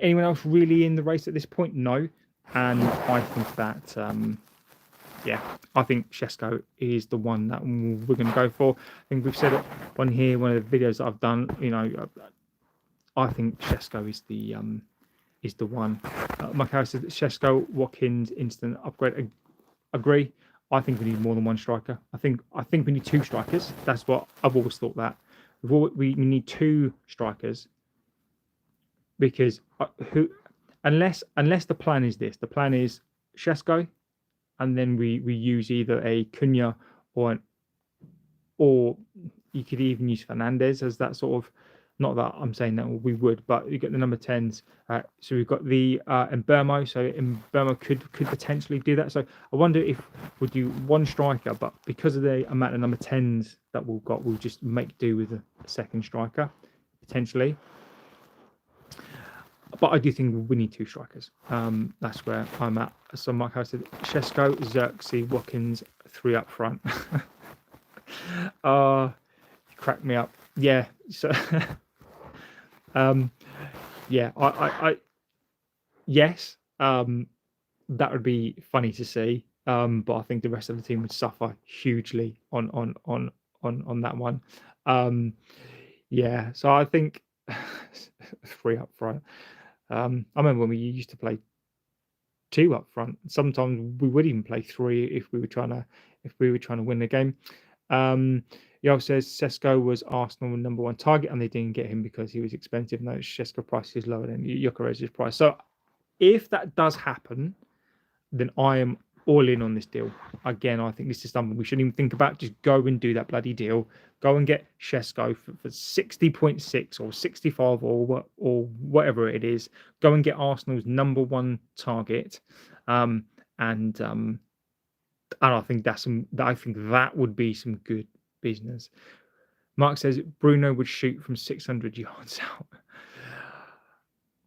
anyone else really in the race at this point? No, and I think that. Yeah, I think Chesco is the one that we're going to go for. I think we've said it on here, one of the videos that I've done. I think Chesco is the one. My character said Chesco, Watkins, instant upgrade. Agree. I think we need more than one striker. I think we need two strikers. That's what I've always thought. That we need two strikers because unless the plan is this, the plan is Chesco, and then we use either a Cunha or you could even use Fernandez as that sort of. Not that I'm saying that we would, but you get the number 10s. So we've got the Mbermo. So Mbermo could potentially do that. So I wonder if we'll do one striker, but because of the amount of number 10s that we've got, we'll just make do with a second striker, potentially. But I do think we need two strikers. That's where I'm at. So Mark Harris said, Chesco, Xerxes, Watkins, 3 up front. Cracked me up. Yeah. So... yeah, I yes, that would be funny to see. But I think the rest of the team would suffer hugely on that one. Yeah, so I think 3 up front. I remember when we used to play 2 up front. Sometimes we would even play 3 if we were trying to win the game. Yo says Sesko was Arsenal number 1 target and they didn't get him because he was expensive. No, Chesco price is lower than Gyökeres' price. So if that does happen, then I am all in on this deal. Again, I think this is something we shouldn't even think about. Just go and do that bloody deal. Go and get Chesco for 60.6 or 65 or whatever it is. Go and get Arsenal's number 1 target. And I think that would be some good business. Mark says Bruno would shoot from 600 yards out.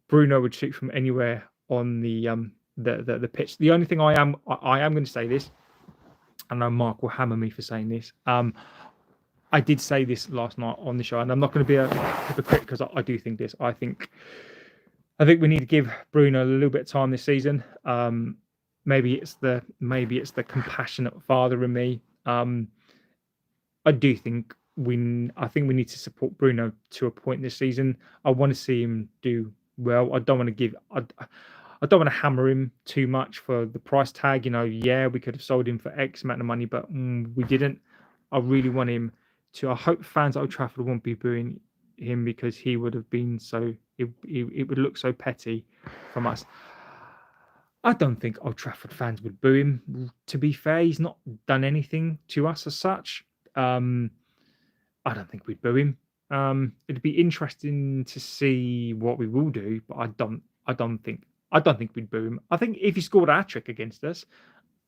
Bruno would shoot from anywhere on the pitch. The only thing I am going to say this, I know Mark will hammer me for saying this. I did say this last night on the show, and I'm not going to be a hypocrite because I do think this. I think we need to give Bruno a little bit of time this season. Maybe it's the compassionate father in me. I do think we need to support Bruno to a point this season. I want to see him do well. I don't want to hammer him too much for the price tag. Yeah, we could have sold him for X amount of money, but we didn't. I really want him to. I hope fans at Old Trafford won't be booing him because he would have been so. It would look so petty from us. I don't think Old Trafford fans would boo him. To be fair, he's not done anything to us as such. I don't think we'd boo him. It'd be interesting to see what we will do, but I don't think we'd boo him. I think if he scored a hat trick against us,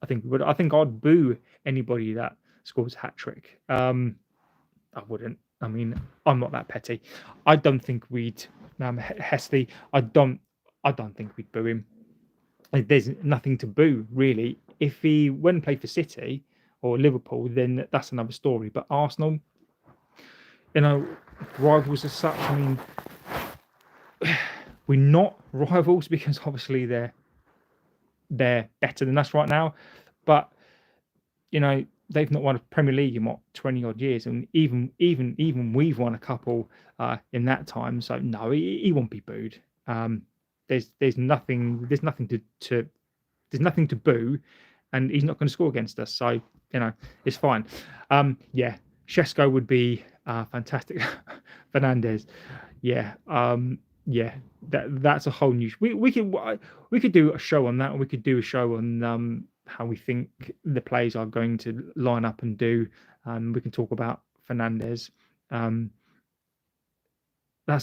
I think we would. I think I'd boo anybody that scores a hat trick. I wouldn't. I mean, I'm not that petty. I don't think we'd. Hesty. I don't think we'd boo him. There's nothing to boo really. If he went and played for City or Liverpool, then that's another story. But Arsenal, rivals as such. I mean, we're not rivals because obviously they're better than us right now. But they've not won a Premier League in 20 odd years, and even we've won a couple in that time. So no, he won't be booed. There's nothing to boo, and he's not going to score against us. So it's fine. Yeah, Chesco would be fantastic. Fernandez, yeah, that's a whole new. We could do a show on that, and we could do a show on how we think the players are going to line up and do. We can talk about Fernandez. That's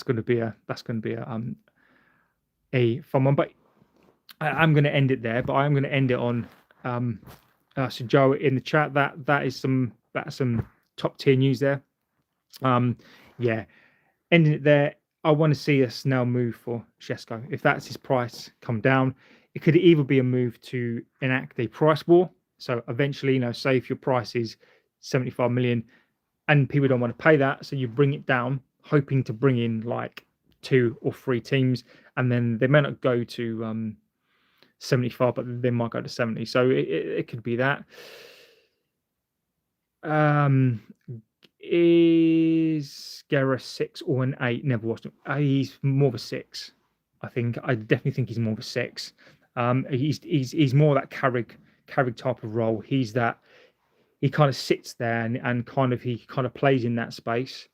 going to be a fun one, but I'm going to end it there. But I'm going to end it on so Joe in the chat. That's some top tier news there. Yeah, ending it there. I want to see us now move for Chesco. If that's his price, come down. It could either be a move to enact a price war. So eventually, say if your price is 75 million and people don't want to pay that, so you bring it down, hoping to bring in like 2 or 3 teams, and then they may not go to 75, but they might go to 70. So it could be that. Is Guerra 6 or an 8? Never watched him. He's more of a 6. I definitely think he's more of a 6. He's more that Carrick type of role. He's that he kind of sits there and he kind of plays in that space.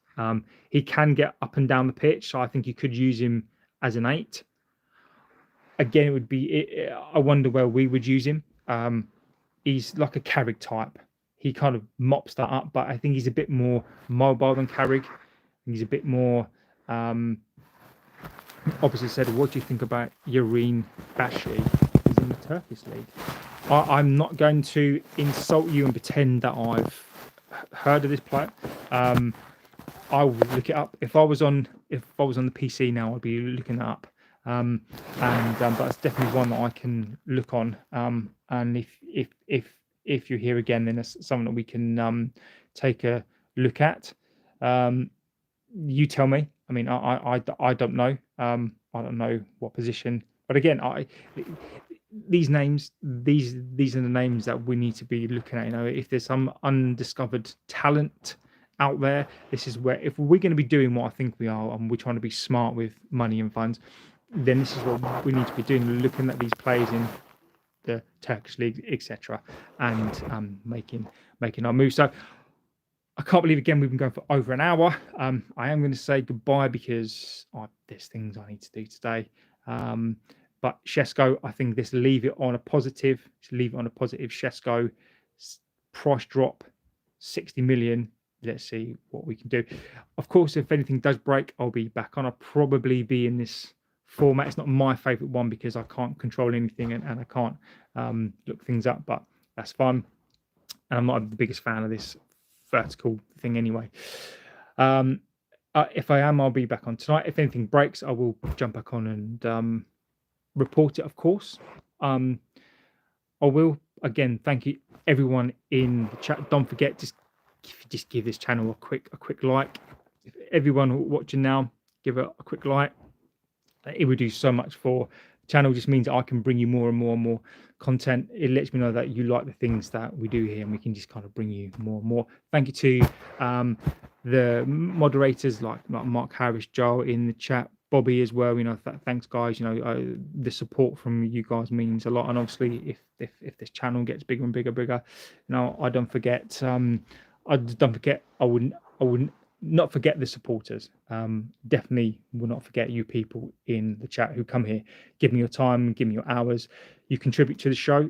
He can get up and down the pitch, so I think you could use him as an 8. Again, it would be. I wonder where we would use him. He's like a Carrick type. He kind of mops that up, but I think he's a bit more mobile than Carrick. He's a bit more. Obviously said, what do you think about Yareen Bashi? He's in the Turkish league. I'm not going to insult you and pretend that I've heard of this player. I will look it up. If I was on the PC now, I'd be looking that up. But it's definitely one that I can look on. And if you're here again, then it's something that we can take a look at. You tell me. I mean, I don't know. I don't know what position. But again, these names, these are the names that we need to be looking at. If there's some undiscovered talent out there, this is where, if we're going to be doing what I think we are, and we're trying to be smart with money and funds, then this is what we need to be doing, looking at these players in the Turkish league, etc., and making our move. So I can't believe again we've been going for over an hour. I am going to say goodbye because there's things I need to do today. But Chesco, I think leave it on a positive. Chesco price drop 60 million. Let's see what we can do. Of course, if anything does break, I'll be back on. I'll probably be in this format. It's not my favorite one because I can't control anything and I can't look things up, but that's fun. And I'm not the biggest fan of this vertical thing anyway. If I am, I'll be back on tonight. If anything breaks, I will jump back on and report it, of course. I will. Again, thank you everyone in the chat. Don't forget, just give this channel a quick like. If everyone watching now, give it a quick like. It would do so much for the channel. Just means that I can bring you more and more content. It lets me know that you like the things that we do here, and we can just kind of bring you more and more. Thank you to the moderators like Mark Harris, Joel in the chat, Bobby as well. Thanks guys. The support from you guys means a lot, and obviously if this channel gets bigger and bigger, I don't forget. I wouldn't not forget the supporters. Definitely will not forget you people in the chat who come here, give me your time, give me your hours. You contribute to the show.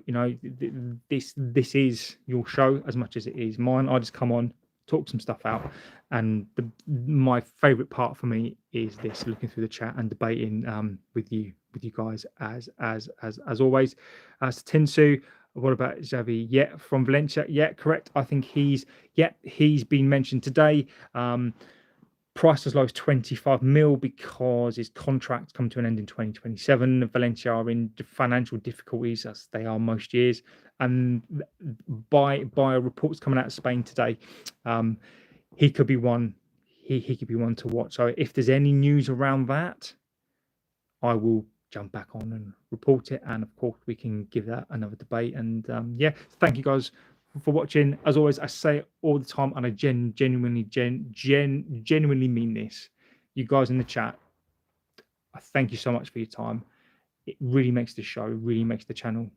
This is your show as much as it is mine. I just come on, talk some stuff out, and my favorite part for me is this, looking through the chat and debating with you guys as always. As to Tinsu, what about Javi? Yeah, from Valencia. Yeah, correct. I think he's been mentioned today. Price as low as 25 mil because his contracts come to an end in 2027. Valencia are in financial difficulties as they are most years. And by reports coming out of Spain today, he could be one. He could be one to watch. So if there's any news around that, I will jump back on and report it, and of course we can give that another debate. And thank you guys for watching. As always, I say it all the time, and I genuinely mean this. You guys in the chat, I thank you so much for your time. It really makes the show, really makes the channel.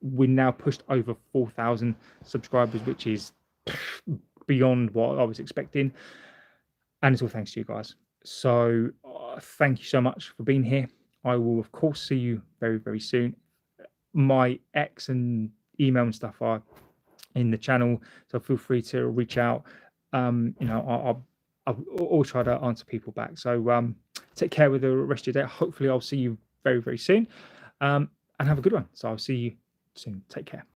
We're now pushed over 4,000 subscribers, which is beyond what I was expecting, and it's all thanks to you guys. So thank you so much for being here. I will, of course, see you very, very soon. My X and email and stuff are in the channel, so feel free to reach out. I'll try to answer people back. So take care with the rest of your day. Hopefully, I'll see you very, very soon, and have a good one. So I'll see you soon. Take care.